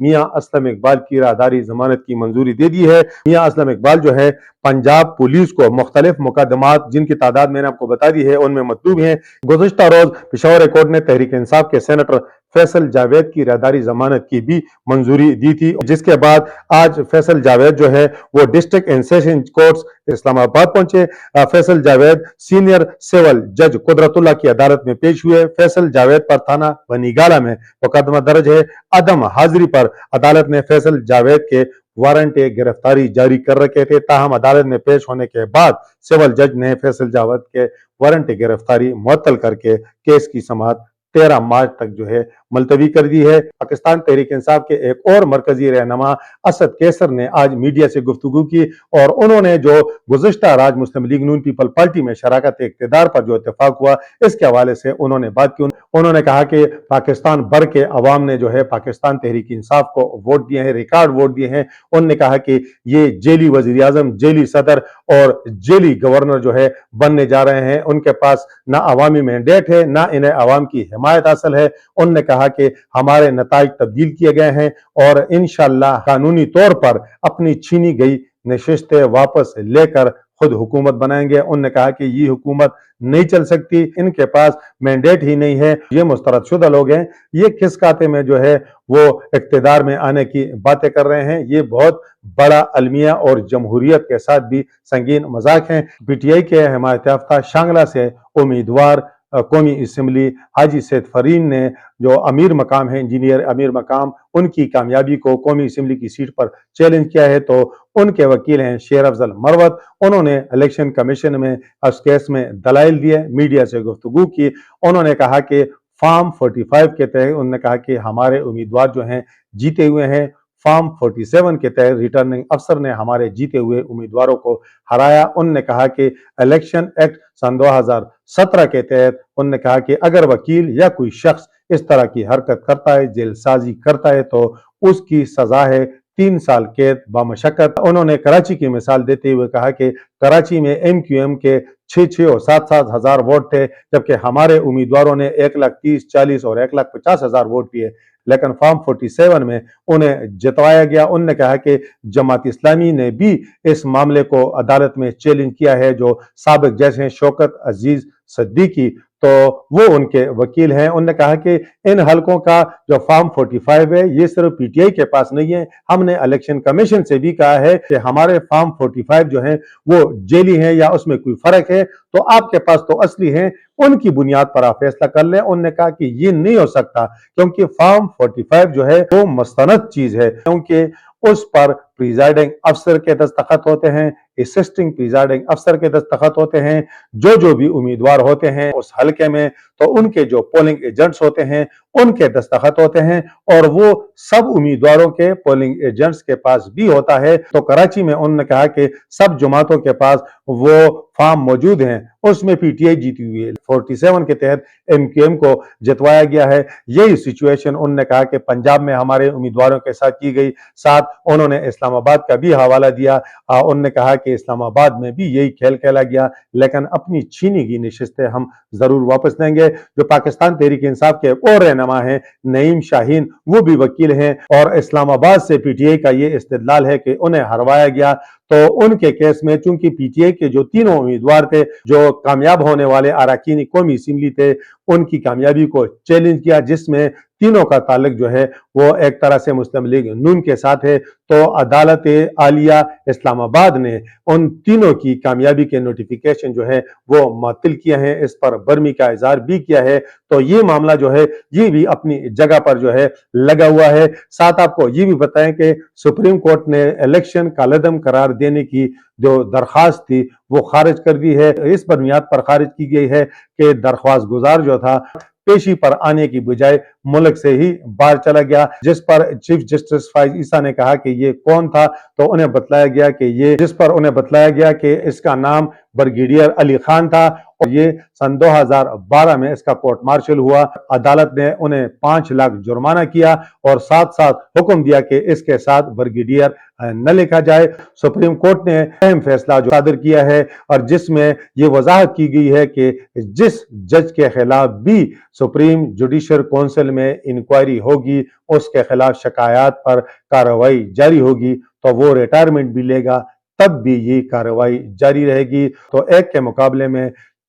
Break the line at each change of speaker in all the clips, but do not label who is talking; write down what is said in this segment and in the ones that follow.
میاں اسلم اقبال کی راہداری ضمانت کی منظوری دے دی ہے۔ میاں اسلم اقبال جو ہے پنجاب پولیس کو مختلف مقدمات جن کی تعداد میں نے آپ کو بتا دی ہے ان میں مطلوب ہیں۔ گزشتہ روز پشاور ہائی کورٹ نے تحریک انصاف کے سینیٹر فیصل جاوید کی راہداری ضمانت کی بھی منظوری دی تھی، جس کے بعد آج فیصل جاوید جو ہے وہ ڈسٹرکٹ اینڈ سیشن کورٹس اسلام آباد پہنچے۔ فیصل جاوید سینئر سول جج قدرت اللہ کی عدالت میں پیش ہوئے۔ فیصل جاوید پر تھانہ بنیگالہ میں مقدمہ درج ہے۔ عدم حاضری پر عدالت نے فیصل جاوید کے وارنٹ گرفتاری جاری کر رکھے تھے، تاہم عدالت میں پیش ہونے کے بعد سول جج نے فیصل جاوید کے وارنٹ گرفتاری معطل کر کے کیس کی سماعت 13 مارچ تک جو ہے ملتوی کر دی ہے۔ پاکستان تحریک انصاف کے ایک اور مرکزی رہنما اسد کیسر نے آج میڈیا سے گفتگو کی اور انہوں نے جو گزشتہ راج مسلم لیگ نون پیپل پارٹی میں شراکت اقتدار پر جو اتفاق ہوا اس کے حوالے سے انہوں نے بات کی۔ انہوں نے کہا کہ پاکستان بھر کے عوام نے جو ہے پاکستان تحریک انصاف کو ووٹ دیے ہیں، ریکارڈ ووٹ دیے ہیں۔ انہوں نے کہا کہ یہ جیلی وزیر اعظم، جیلی صدر اور جیلی گورنر جو ہے بننے جا رہے ہیں، ان کے پاس نہ عوامی مینڈیٹ ہے نہ انہیں عوام کی حمایت حاصل ہے۔ انہوں نے کہا کہ ہمارے نتائج تبدیل کیے گئے ہیں اور انشاءاللہ قانونی طور پر اپنی چھینی گئی نشستیں واپس لے کر خود حکومت بنائیں گے۔ انہوں نے کہا کہ یہ حکومت نہیں چل سکتی، ان کے پاس مینڈیٹ ہی نہیں ہے، یہ مسترد شدہ لوگ ہیں، یہ کس کاتے میں جو ہے وہ اقتدار میں آنے کی باتیں کر رہے ہیں، یہ بہت بڑا المیہ اور جمہوریت کے ساتھ بھی سنگین مذاق ہیں۔ پی ٹی آئی کے حمایت یافتہ شانگلہ سے امیدوار قومی اسمبلی حاجی سید فرین نے جو امیر مقام ہے، انجینئر امیر مقام، ان کی کامیابی کو قومی اسمبلی کی سیٹ پر چیلنج کیا ہے، تو ان کے وکیل ہیں شیر افضل مروت، انہوں نے الیکشن کمیشن میں اس کیس میں دلائل دیے، میڈیا سے گفتگو کی۔ انہوں نے کہا کہ فارم 45 کے تحت انہوں نے کہا کہ ہمارے امیدوار جو ہیں جیتے ہوئے ہیں، فارم 47 کے تحت ریٹرننگ افسر نے ہمارے جیتے ہوئے امیدواروں کو ہرایا۔ انہوں نے کہا کہ الیکشن ایکٹ سن 2017 کے تحت انہوں نے کہا کہ اگر وکیل یا کوئی شخص اس طرح کی حرکت کرتا ہے، جیل سازی کرتا ہے، تو اس کی سزا ہے 3 سال قید بامشقت۔ انہوں نے کراچی کی مثال دیتے ہوئے کہا کہ کراچی میں ایم کیو ایم کے 6 اور 7 ہزار ووٹ تھے، جبکہ ہمارے امیدواروں نے 1,30,000 40 اور 1,50,000 ووٹ دیے، لیکن فارم 47 میں انہیں جتوایا گیا۔ انہوں نے کہا کہ جماعت اسلامی نے بھی اس معاملے کو عدالت میں چیلنج کیا ہے، جو سابق جج ہیں شوکت عزیز صدیقی، تو وہ ان کے وکیل ہیں۔ انہوں نے کہا کہ ان حلقوں کا جو فارم 45 ہے یہ صرف پی ٹی آئی کے پاس نہیں ہے، ہم نے الیکشن کمیشن سے بھی کہا ہے کہ ہمارے فارم 45 جو ہیں وہ جیلی ہیں یا اس میں کوئی فرق ہے تو آپ کے پاس تو اصلی ہیں، ان کی بنیاد پر آپ فیصلہ کر لیں۔ انہوں نے کہا کہ یہ نہیں ہو سکتا کیونکہ فارم 45 جو ہے وہ مستند چیز ہے، کیونکہ اس پر پریزائڈنگ افسر کے دستخط ہوتے ہیں، اسسٹنگ پریزائڈنگ افسر کے دستخط ہوتے ہیں، جو بھی امیدوار ہوتے ہیں اس حلقے میں تو ان کے جو پولنگ ایجنٹس ہوتے ہیں ان کے دستخط ہوتے ہیں، اور وہ سب امیدواروں کے پولنگ ایجنٹس کے پاس بھی ہوتا ہے۔ تو کراچی میں انہوں نے کہا کہ سب جماعتوں کے پاس وہ فارم موجود ہیں، اس میں پی ٹی آئی جیتی ہوئی ہے، 47 کے تحت ایم کیو ایم کو جتوایا گیا ہے۔ یہی سچویشن انہوں نے کہا کہ پنجاب میں ہمارے امیدواروں کے ساتھ کی گئی۔ ساتھ انہوں نے اسلام آباد کا بھی حوالہ دیا، انہوں نے کہا کہ اسلام آباد میں بھی یہی کھیل کھیلا گیا، لیکن اپنی چھینی کی نشستیں ہم ضرور واپس لیں گے۔ جو پاکستان تحریک انصاف کے اور رہنما ہیں نعیم شاہین، وہ بھی وکیل ہیں، اور اسلام آباد سے پی ٹی آئی کا یہ استدلال ہے کہ انہیں ہروایا گیا، تو ان کے کیس میں چونکہ پی ٹی آئی کے جو تینوں امیدوار تھے جو کامیاب ہونے والے اراکین قومی اسمبلی تھے، ان کی کامیابی کو چیلنج کیا، جس میں تینوں کا تعلق جو ہے وہ ایک طرح سے مسلم لیگ نون کے ساتھ ہے، تو عدالت عالیہ اسلام آباد نے ان تینوں کی کامیابی کے نوٹیفیکیشن جو ہے وہ معطل کیے ہیں، اس پر برمی کا اظہار بھی کیا ہے۔ تو یہ معاملہ جو ہے یہ بھی اپنی جگہ پر جو ہے لگا ہوا ہے۔ ساتھ آپ کو یہ بھی بتائیں کہ سپریم کورٹ نے الیکشن کالعدم قرار دینے کی جو درخواست تھی وہ خارج کر دی ہے۔ اس بنیاد پر خارج کی گئی ہے کہ درخواست گزار جو تھا پیشی پر آنے کی بجائے ملک سے ہی باہر چلا گیا، جس پر چیف جسٹس فائز عیسیٰ نے کہا کہ یہ کون تھا، تو انہیں بتلایا گیا کہ اس کا نام بریگیڈیئر علی خان تھا، اور یہ سن 2012 میں اس کا کورٹ مارشل ہوا۔ عدالت نے انہیں 5 لاکھ جرمانہ کیا اور ساتھ ساتھ حکم دیا کہ اس کے ساتھ بریگیڈیئر نہ لکھا جائے۔ سپریم کورٹ نے اہم فیصلہ جو صادر کیا ہے اور جس میں یہ وضاحت کی گئی ہے کہ جس جج کے خلاف بھی سپریم جوڈیشل کونسل میں انکوائری ہوگی، اس کے خلاف شکایات پر کارروائی جاری ہوگی تو وہ ریٹائرمنٹ بھی لے گا، تب بھی یہ کارروائی جاری رہے گی۔ تو ایک کے مقابلے میں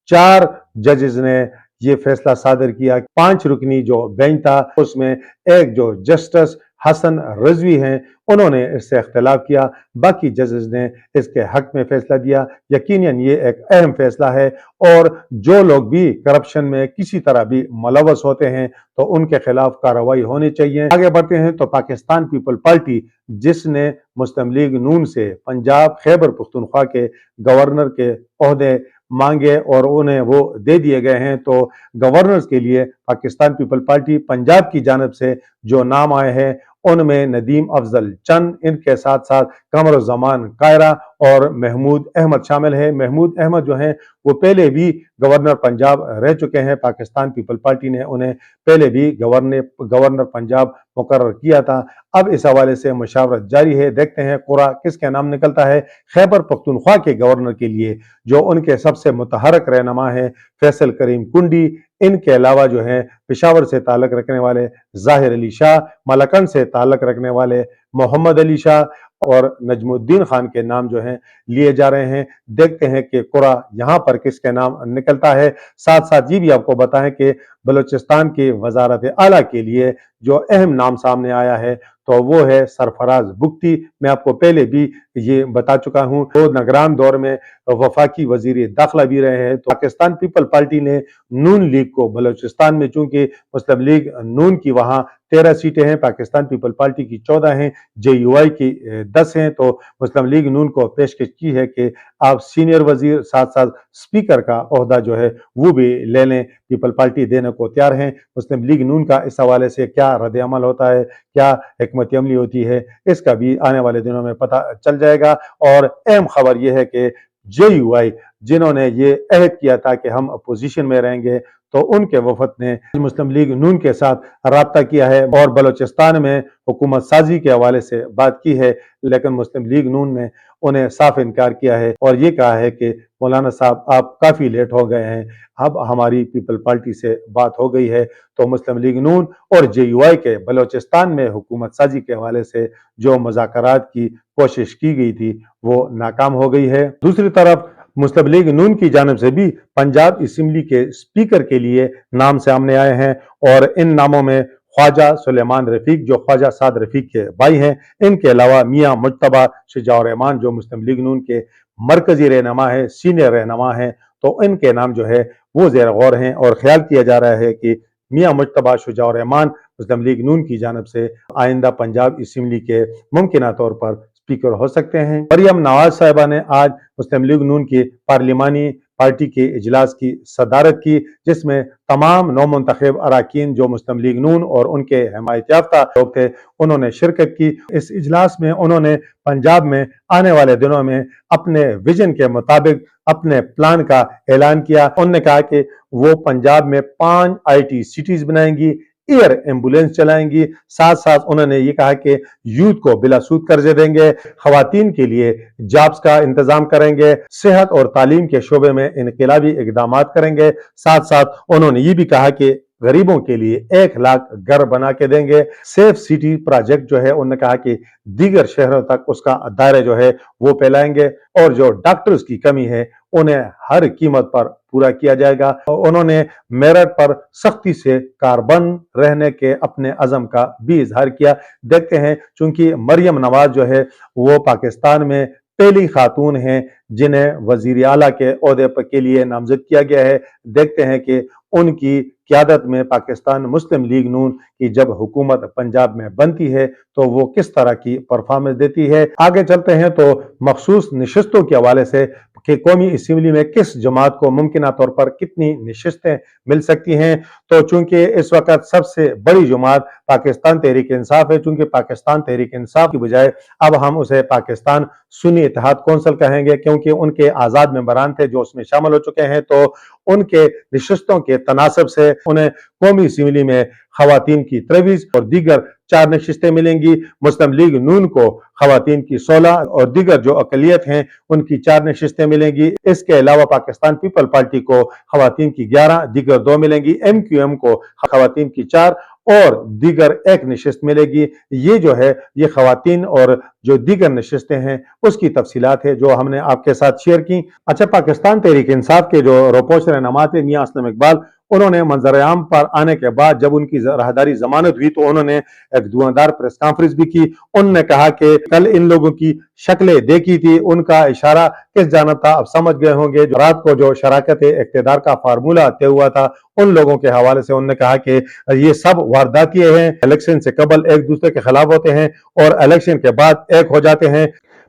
4 ججز نے یہ فیصلہ صادر کیا۔ 5 رکنی جو بینچ تھا اس میں ایک جو جسٹس حسن رضوی ہیں انہوں نے اس سے اختلاف کیا، باقی ججز نے اس کے حق میں فیصلہ دیا۔ یقیناً یہ ایک اہم فیصلہ ہے، اور جو لوگ بھی کرپشن میں کسی طرح بھی ملوث ہوتے ہیں تو ان کے خلاف کارروائی ہونی چاہیے۔ آگے بڑھتے ہیں تو پاکستان پیپل پارٹی، جس نے مسلم لیگ نون سے پنجاب خیبر پختونخوا کے گورنر کے عہدے مانگے اور انہیں وہ دے دیے گئے ہیں، تو گورنرز کے لیے پاکستان پیپل پارٹی پنجاب کی جانب سے جو نام آئے ہیں ان میں ندیم افضل چند، ان کے ساتھ ساتھ قمر الزمان قائرہ اور محمود احمد شامل ہیں۔ محمود احمد جو ہیں وہ پہلے بھی گورنر پنجاب رہ چکے ہیں، پاکستان پیپل پارٹی نے انہیں پہلے بھی گورنر پنجاب مقرر کیا تھا۔ اب اس حوالے سے مشاورت جاری ہے، دیکھتے ہیں قرعہ کس کے نام نکلتا ہے۔ خیبر پختونخوا کے گورنر کے لیے جو ان کے سب سے متحرک رہنما ہیں فیصل کریم کنڈی، ان کے علاوہ جو ہیں پشاور سے تعلق رکھنے والے ظاہر علی شاہ، ملکن سے تعلق رکھنے والے محمد علی شاہ اور نجم الدین خان کے نام جو ہیں لیے جا رہے ہیں۔ دیکھتے ہیں کہ قرعہ یہاں پر کس کے نام نکلتا ہے۔ ساتھ ساتھ یہ بھی آپ کو بتائیں کہ بلوچستان کی وزارت اعلیٰ کے لیے جو اہم نام سامنے آیا ہے تو وہ ہے سرفراز بگٹی۔ میں آپ کو پہلے بھی یہ بتا چکا ہوں، وہ نگران دور میں وفاقی وزیر داخلہ بھی رہے ہیں۔ تو پاکستان پیپل پارٹی نے نون لیگ کو بلوچستان میں، چونکہ مسلم لیگ نون کی وہاں 13 سیٹیں ہیں، پاکستان پیپل پارٹی کی 14 ہیں، جے یو آئی کی 10 ہیں، تو مسلم لیگ نون کو پیشکش کی ہے کہ آپ سینئر وزیر ساتھ ساتھ اسپیکر کا عہدہ جو ہے وہ بھی لے لیں۔ پیپل پارٹی دینے کو تیار ہیں۔ مسلم لیگ نون کا اس حوالے سے کیا رد عمل ہوتا ہے، کیا حکمت عملی ہوتی ہے، اس کا بھی آنے والے دنوں میں پتہ چل جائے گا۔ اور اہم خبر یہ ہے کہ جے یو آئی جنہوں نے یہ عہد کیا تھا کہ ہم اپوزیشن میں رہیں گے، تو ان کے وفد نے مسلم لیگ نون کے ساتھ رابطہ کیا ہے اور بلوچستان میں حکومت سازی کے حوالے سے بات کی ہے، لیکن مسلم لیگ نون نے انہیں صاف انکار کیا ہے اور یہ کہا ہے کہ مولانا صاحب آپ کافی لیٹ ہو گئے ہیں، اب ہماری پیپل پارٹی سے بات ہو گئی ہے۔ تو مسلم لیگ نون اور جے یو آئی کے بلوچستان میں حکومت سازی کے حوالے سے جو مذاکرات کی کوشش کی گئی تھی وہ ناکام ہو گئی ہے۔ دوسری طرف مسلم لیگ نون کی جانب سے بھی پنجاب اسمبلی کے اسپیکر کے لیے نام سامنے آئے ہیں، اور ان ناموں میں خواجہ سلیمان رفیق جو خواجہ سعد رفیق کے بھائی ہیں، ان کے علاوہ میاں مجتبیٰ شجاع الرحمان جو مسلم لیگ نون کے مرکزی رہنما ہیں، سینئر رہنما ہیں، تو ان کے نام جو ہے وہ زیر غور ہیں، اور خیال کیا جا رہا ہے کہ میاں مجتبیٰ شجاع الرحمان مسلم لیگ نون کی جانب سے آئندہ پنجاب اسمبلی کے ممکنہ طور پر اسپیکر ہو سکتے ہیں۔ مریم نواز صاحبہ نے آج مسلم لیگ نون کی پارلیمانی پارٹی کے اجلاس کی صدارت کی، جس میں تمام نو منتخب اراکین جو مسلم لیگ نون اور ان کے حمایت یافتہ لوگ تھے انہوں نے شرکت کی۔ اس اجلاس میں انہوں نے پنجاب میں آنے والے دنوں میں اپنے ویژن کے مطابق اپنے پلان کا اعلان کیا۔ انہوں نے کہا کہ وہ پنجاب میں 5 آئی ٹی سٹیز بنائیں گی، ایئر ایمبولینس چلائیں گی، ساتھ ساتھ انہوں نے یہ کہا کہ یوتھ کو بلا سود قرضے دیں گے، خواتین کے لیے جابز کا انتظام کریں گے، صحت اور تعلیم کے شعبے میں انقلابی اقدامات کریں گے، ساتھ ساتھ انہوں نے یہ بھی کہا کہ غریبوں کے لیے 1 لاکھ گھر بنا کے دیں گے۔ سیف سٹی پروجیکٹ جو ہے انہوں نے کہا کہ دیگر شہروں تک اس کا دائرہ جو ہے وہ پھیلائیں گے، اور جو ڈاکٹرز کی کمی ہے انہیں ہر قیمت پر پورا کیا جائے گا۔ انہوں نے میرٹ پر سختی سے کاربند رہنے کے اپنے عزم کا بھی اظہار کیا۔ دیکھتے ہیں، چونکہ مریم نواز جو ہے وہ پاکستان میں پہلی خاتون ہیں جنہیں وزیر اعلیٰ کے عہدے کے لیے نامزد کیا گیا ہے، دیکھتے ہیں کہ ان کی قیادت میں پاکستان مسلم لیگ نون کی جب حکومت پنجاب میں بنتی ہے تو وہ کس طرح کی پرفارمنس دیتی ہے۔ آگے چلتے ہیں تو مخصوص نشستوں کے حوالے سے کہ قومی اسمبلی میں کس جماعت کو ممکنہ طور پر کتنی نشستیں مل سکتی ہیں، تو چونکہ اس وقت سب سے بڑی جماعت پاکستان تحریک انصاف ہے، چونکہ پاکستان تحریک انصاف کی بجائے اب ہم اسے پاکستان سنی اتحاد کونسل کہیں گے، کیونکہ ان کے آزاد ممبران تھے جو اس میں شامل ہو چکے ہیں، تو ان کے نشستوں کے تناسب سے انہیں قومی اسمبلی میں خواتین کی 23 اور دیگر 4 نشستیں ملیں گی۔ مسلم لیگ نون کو خواتین کی 16 اور دیگر جو اقلیت ہیں ان کی 4 نشستیں ملیں گی۔ اس کے علاوہ پاکستان پیپل پارٹی کو خواتین کی 11، دیگر 2 ملیں گی۔ ایم کیو ایم کو خواتین کی 4 اور دیگر ایک نشست ملے گی۔ یہ جو ہے یہ خواتین اور جو دیگر نشستیں ہیں اس کی تفصیلات ہے جو ہم نے آپ کے ساتھ شیئر کی۔ اچھا، پاکستان تحریک انصاف کے جو روپوش رہنما تھے میاں اسلم اقبال، انہوں نے منظر عام پر آنے کے بعد جب ان کی راہداری ضمانت ہوئی تو انہوں نے ایک دھواندار پریس کانفرنس بھی کی۔ انہوں نے کہا کہ کل ان لوگوں کی شکلیں دیکھی تھی، ان کا اشارہ کس جانب تھا اب سمجھ گئے ہوں گے۔ جو رات کو جو شراکت اقتدار کا فارمولہ طے ہوا تھا ان لوگوں کے حوالے سے انہوں نے کہا کہ یہ سب وارداتیے ہیں، الیکشن سے قبل ایک دوسرے کے خلاف ہوتے ہیں اور الیکشن کے بعد ایک ہو جاتے ہیں۔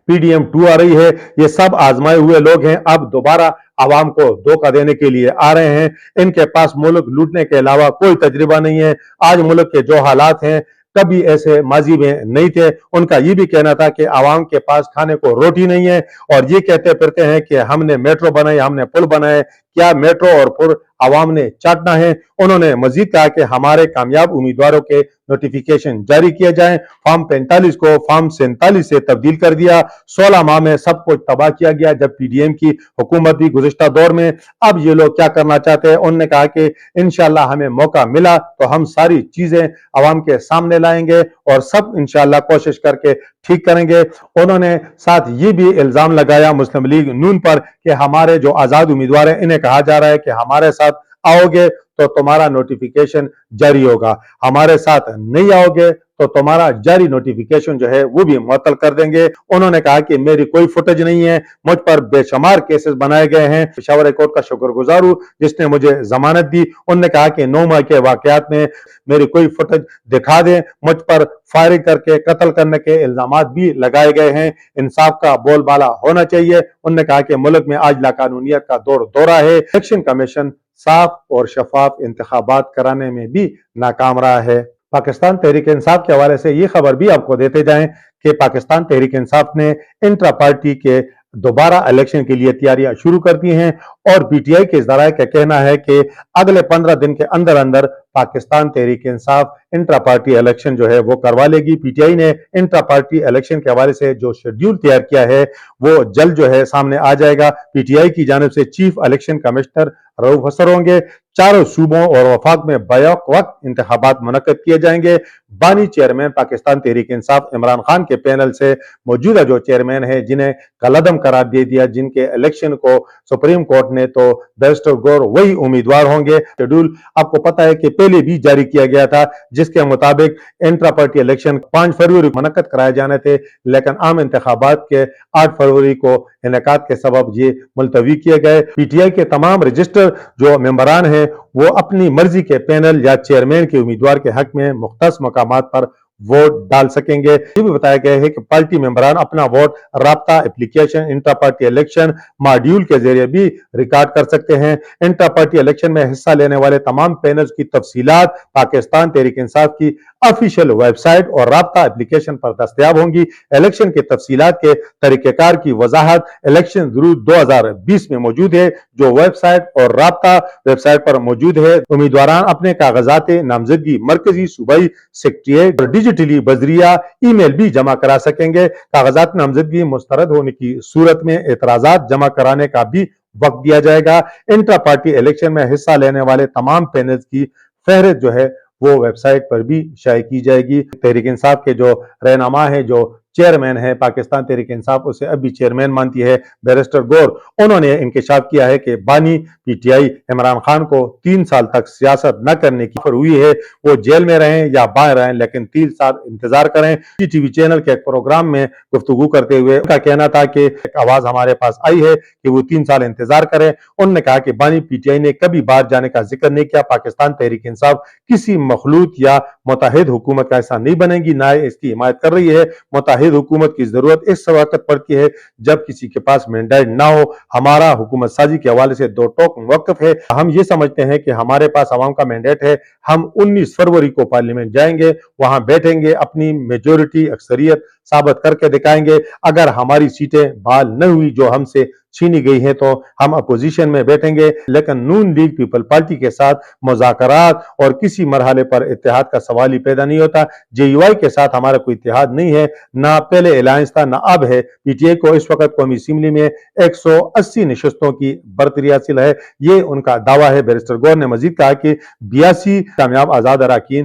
پی ڈی ایم 2 آ رہی ہے، یہ سب آزمائے ہوئے لوگ ہیں، اب دوبارہ عوام کو دھوکہ دینے کے لیے آ رہے ہیں۔ ان کے پاس ملک لوٹنے کے علاوہ کوئی تجربہ نہیں ہے۔ آج ملک کے جو حالات ہیں کبھی ایسے ماضی میں نہیں تھے۔ ان کا یہ بھی کہنا تھا کہ عوام کے پاس کھانے کو روٹی نہیں ہے اور یہ کہتے پھرتے ہیں کہ ہم نے میٹرو بنائے، ہم نے پل بنائے۔ کیا میٹرو اور پل عوام نے چاٹنا ہے؟ انہوں نے مزید کہا کہ ہمارے کامیاب امیدواروں کے نوٹیفیکیشن جاری کیے جائیں۔ فارم 45 کو فارم 47 سے تبدیل کر دیا۔ 16 ماہ میں سب کچھ تباہ کیا گیا جب پی ڈی ایم کی حکومت تھی گزشتہ دور میں۔ اب یہ لوگ کیا کرنا چاہتے ہیں؟ انہوں نے کہا کہ انشاءاللہ ہمیں موقع ملا تو ہم ساری چیزیں عوام کے سامنے لائیں گے اور سب انشاءاللہ کوشش کر کے ٹھیک کریں گے۔ انہوں نے ساتھ یہ بھی الزام لگایا مسلم لیگ نون پر کہ ہمارے جو آزاد امیدوار ہیں انہیں کہا جا رہا ہے کہ ہمارے ساتھ آؤ گے تو تمہارا نوٹیفیکیشن جاری ہوگا، ہمارے ساتھ نہیں آؤ گے تو تمہارا جاری نوٹیفیکیشن جو ہے وہ بھی معطل کر دیں گے۔ انہوں نے کہا کہ میری کوئی فوٹیج نہیں ہے، مجھ پر بے شمار کیسز بنائے گئے ہیں۔ پشاور ہائی کورٹ کا شکر گزار ہوں جس نے مجھے ضمانت دی۔ انہوں نے کہا کہ 9 ماہ کے واقعات میں میری کوئی فوٹیج دکھا دیں، مجھ پر فائرنگ کر کے قتل کرنے کے الزامات بھی لگائے گئے ہیں۔ انصاف کا بول بالا ہونا چاہیے۔ انہوں نے کہا کہ ملک میں آج لاقانونیت کا دورہ ہے۔ الیکشن کمیشن صاف اور شفاف انتخابات کرانے میں بھی ناکام رہا ہے۔ پاکستان تحریک انصاف کے حوالے سے یہ خبر بھی آپ کو دیتے جائیں کہ پاکستان تحریک انصاف نے انٹرا پارٹی کے دوبارہ الیکشن کے لیے تیاریاں شروع کر دی ہیں اور پی ٹی آئی کے ذرائع کا کہنا ہے کہ اگلے 15 دن کے اندر اندر Pakistan Tehreek Insaf intra party election جو ہے وہ کروا لے گی۔ پی ٹی آئی نے انٹرا پارٹی الیکشن کے حوالے سے جو شیڈیول تیار کیا ہے وہ جلد جو ہے سامنے آ جائے گا۔ پی ٹی آئی کی جانب سے چیف الیکشن کمشنر رؤوف حسر ہوں گے۔ چاروں صوبوں اور وفاق میں بیک وقت انتخابات منعقد کیے جائیں گے۔ بانی چیئرمین پاکستان تحریک انصاف عمران خان کے پینل سے موجودہ جو چیئرمین ہیں جنہیں کالعدم قرار دے دیا، جن کے الیکشن کو سپریم کورٹ نے، تو بیرسٹر گور وہی امیدوار ہوں گے۔ شیڈول آپ کو پتا ہے کہ پہلے بھی جاری کیا گیا تھا جس کے مطابق انٹرا پارٹی الیکشن 5 فروری منعقد کرائے جانے تھے، لیکن عام انتخابات کے 8 فروری کو انعقاد کے سبب یہ ملتوی کیے گئے۔ پی ٹی آئی کے تمام رجسٹر جو ممبران ہیں وہ اپنی مرضی کے پینل یا چیئرمین کے امیدوار کے حق میں مختص مقامات پر ووٹ ڈال سکیں گے۔ یہ بھی بتایا گیا ہے کہ پارٹی ممبران اپنا ووٹ رابطہ application intra party election module کے ذریعے بھی ریکارڈ کر سکتے ہیں۔ انٹرا پارٹی الیکشن میں حصہ لینے والے تمام پینلز کی تفصیلات پاکستان تحریک انصاف کی آفیشیل ویب سائٹ اور رابطہ اپلیکیشن پر دستیاب ہوں گی۔ الیکشن کے تفصیلات کے طریقہ کار کی وضاحت الیکشن ضرور 2020 میں موجود ہے جو ویب سائٹ اور رابطہ ویب سائٹ پر موجود ہے۔ امیدواران اپنے کاغذات نامزدگی مرکزی صوبائی سیکریٹریٹ اور ڈیجیٹلی بذریعہ ای میل بھی جمع کرا سکیں گے۔ کاغذات نامزدگی مسترد ہونے کی صورت میں اعتراضات جمع کرانے کا بھی وقت دیا جائے گا۔ انٹرا پارٹی الیکشن میں حصہ لینے والے تمام پینلز کی فہرست جو ہے وہ ویب سائٹ پر بھی شائع کی جائے گی۔ تحریک انصاف کے جو رہنما ہے، جو چیئرمین ہے پاکستان تحریک انصاف، اسے ابھی چیئرمین مانتی ہے بیرسٹر گور، انہوں نے انکشاف کیا ہے کہ بانی P T I Imran Khan کو 3 سال تک سیاست نہ کرنے کی آفر ہوئی ہے، وہ جیل میں رہیں یا باہر رہیں لیکن 3 سال انتظار کریں۔ ٹی وی چینل کے ایک پروگرام میں گفتگو کرتے ہوئے ان کا کہنا تھا کہ ایک آواز ہمارے پاس آئی ہے کہ وہ 3 سال انتظار کریں۔ انہوں نے کہا کہ بانی پی ٹی آئی نے کبھی باہر جانے کا ذکر نہیں کیا۔ پاکستان تحریک انصاف کسی مخلوط یا متحد حکومت کا ایسا نہیں بنے گی، نہ اس کی حمایت کر رہی ہے۔ متحد حکومت کی ضرورت اس وقت پڑتی ہے جب کسی کے پاس مینڈیٹ نہ ہو۔ ہمارا حکومت سازی کے حوالے سے 2 ٹوک موقف ہے۔ ہم یہ سمجھتے ہیں کہ ہمارے پاس عوام کا مینڈیٹ ہے، ہم 19 فروری کو پارلیمنٹ جائیں گے، وہاں بیٹھیں گے، اپنی میجورٹی اکثریت ثابت کر کے دکھائیں گے۔ اگر ہماری سیٹیں بحال نہ ہوئی جو ہم سے چھینی گئی ہیں تو ہم اپوزیشن میں بیٹھیں گے، لیکن نون لیگ پیپل پارٹی کے ساتھ مذاکرات اور کسی مرحلے پر اتحاد کا سوال ہی پیدا نہیں ہوتا۔ جے یو آئی کے ساتھ ہمارا کوئی اتحاد نہیں ہے، نہ پہلے الائنس تھا نہ اب ہے۔ پی ٹی آئی کو اس وقت قومی اسمبلی میں 180 نشستوں کی برتری حاصل ہے، یہ ان کا دعویٰ ہے۔ بیرسٹر گور نے مزید کہا کہ 82 کامیاب آزاد اراکین